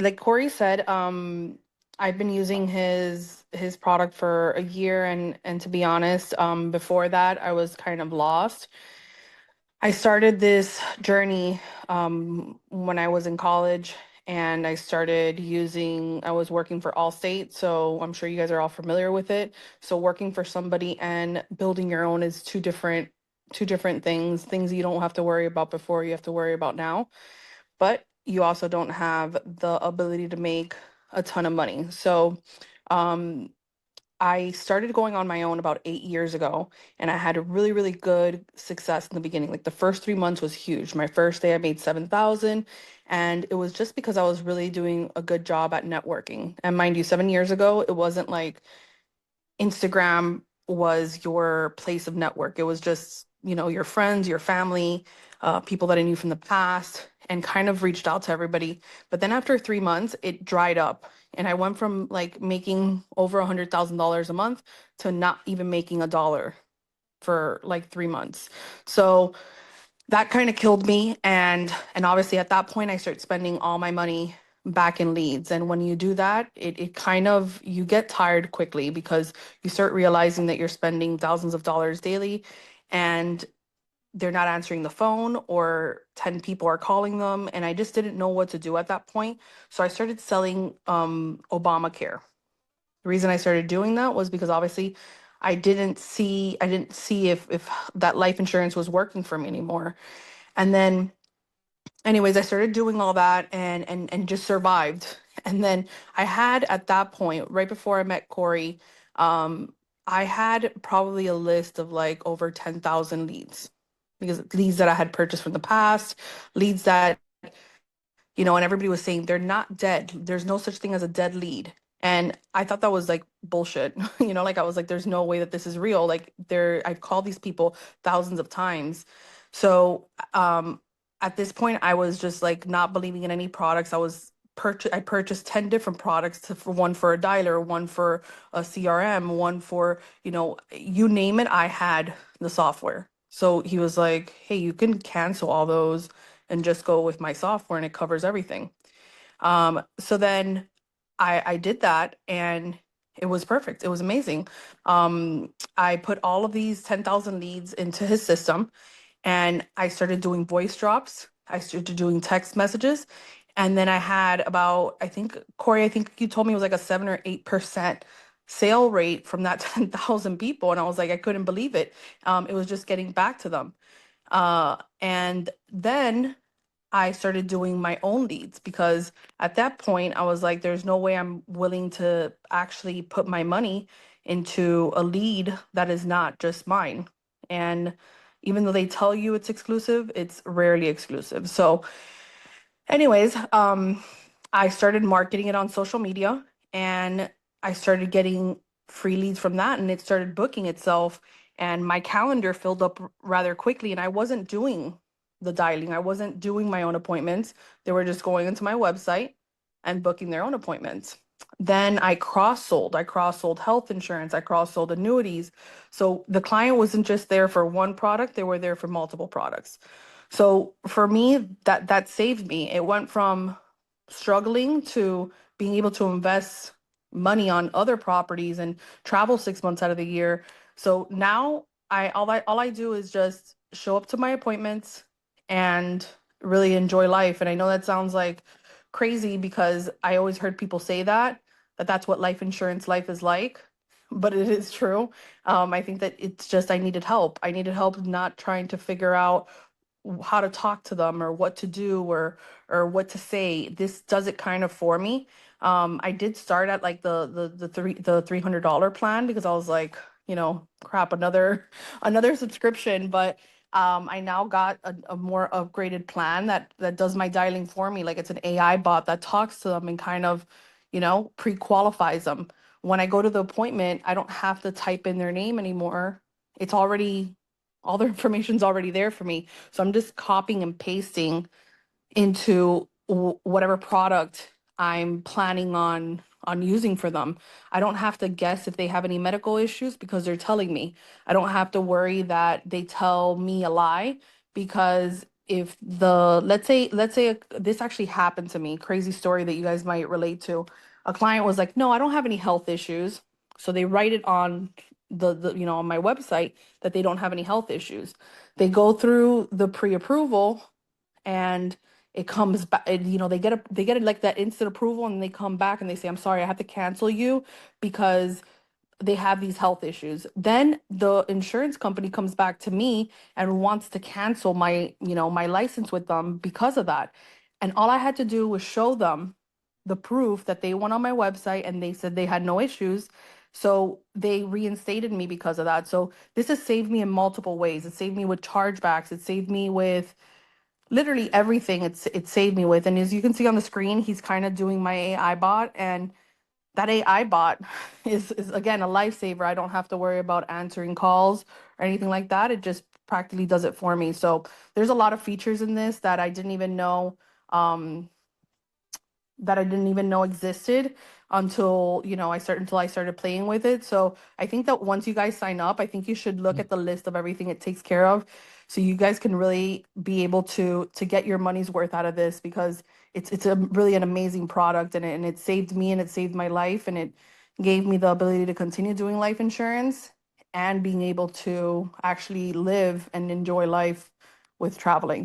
like Corey said, I've been using his product for a year, and to be honest, before that I was kind of lost. I started this journey when I was in college, and I was working for Allstate, so I'm sure you guys are all familiar with it. So working for somebody and building your own is two different things you don't have to worry about before, you have to worry about now, but you also don't have the ability to make a ton of money. So um, I started going on my own about 8 years ago, and I had a really, really good success in the beginning. Like the first 3 months was huge. My first day, I made 7,000, and it was just because I was really doing a good job at networking. And mind you, 7 years ago, it wasn't like Instagram was your place of network. It was just, your friends, your family, people that I knew from the past, and kind of reached out to everybody. But then after 3 months, it dried up. And I went from like making over $100,000 a month to not even making a dollar for like 3 months. So that kind of killed me, and obviously at that point I started spending all my money back in leads. And when you do that, it kind of, you get tired quickly because you start realizing that you're spending thousands of dollars daily, and they're not answering the phone, or 10 people are calling them, and I just didn't know what to do at that point. So I started selling Obamacare. The reason I started doing that was because obviously I didn't see if that life insurance was working for me anymore. And then, anyways, I started doing all that, and just survived. And then I had, at that point, right before I met Corey, um, I had probably a list of like over 10,000 leads, because leads that I had purchased from the past, leads that, and everybody was saying they're not dead. There's no such thing as a dead lead. And I thought that was like bullshit. Like I was like, there's no way that this is real. Like I've called these people thousands of times. So at this point, I was just like not believing in any products. I purchased 10 different products, for one for a dialer, one for a CRM, one for, you name it, I had the software. So he was like, hey, you can cancel all those and just go with my software, and it covers everything. So then I did that, and it was perfect. It was amazing. I put all of these 10,000 leads into his system, and I started doing voice drops. I started doing text messages. And then I had about, I think, Corey, I think you told me it was like a 7 or 8% sale rate from that 10,000 people. And I was like, I couldn't believe it. It was just getting back to them. And then I started doing my own leads, because at that point I was like, there's no way I'm willing to actually put my money into a lead that is not just mine. And even though they tell you it's exclusive, it's rarely exclusive. So, anyways, I started marketing it on social media, and I started getting free leads from that, and it started booking itself, and my calendar filled up rather quickly, and I wasn't doing the dialing. I wasn't doing my own appointments. They were just going into my website and booking their own appointments. Then I cross sold. I cross sold health insurance. I cross sold annuities. So the client wasn't just there for one product, they were there for multiple products. So for me, that saved me. It went from struggling to being able to invest money on other properties and travel 6 months out of the year. So now I do is just show up to my appointments and really enjoy life. And I know that sounds like crazy, because I always heard people say that that's what life insurance life is like, but it is true. I think that it's just I needed help. I needed help not trying to figure out how to talk to them, or what to do, or what to say. This does it kind of for me. I did start at like the $300 plan, because I was like, crap, another another subscription. But I now got a more upgraded plan that does my dialing for me. Like it's an AI bot that talks to them and kind of, pre-qualifies them. When I go to the appointment, I don't have to type in their name anymore. It's already, all their information's already there for me. So I'm just copying and pasting into whatever product I'm planning on using for them. I don't have to guess if they have any medical issues, because they're telling me. I don't have to worry that they tell me a lie, because if the let's say this actually happened to me, crazy story that you guys might relate to. A client was like, no, I don't have any health issues. So they write it on the on my website that they don't have any health issues. They go through the pre-approval, and it comes back, they get like that instant approval, and they come back and they say, I'm sorry, I have to cancel you because they have these health issues. Then the insurance company comes back to me and wants to cancel my license with them because of that. And all I had to do was show them the proof that they went on my website and they said they had no issues. So they reinstated me because of that. So this has saved me in multiple ways. It saved me with chargebacks. It saved me with literally everything. It saved me with. And as you can see on the screen, he's kind of doing my AI bot, and that AI bot is again a lifesaver. I don't have to worry about answering calls or anything like that. It just practically does it for me. So there's a lot of features in this that I didn't even know um, existed until I started playing with it. So I think that once you guys sign up, I think you should look at the list of everything it takes care of, so you guys can really be able to get your money's worth out of this, because it's a really an amazing product, and it saved me and it saved my life, and it gave me the ability to continue doing life insurance and being able to actually live and enjoy life with traveling.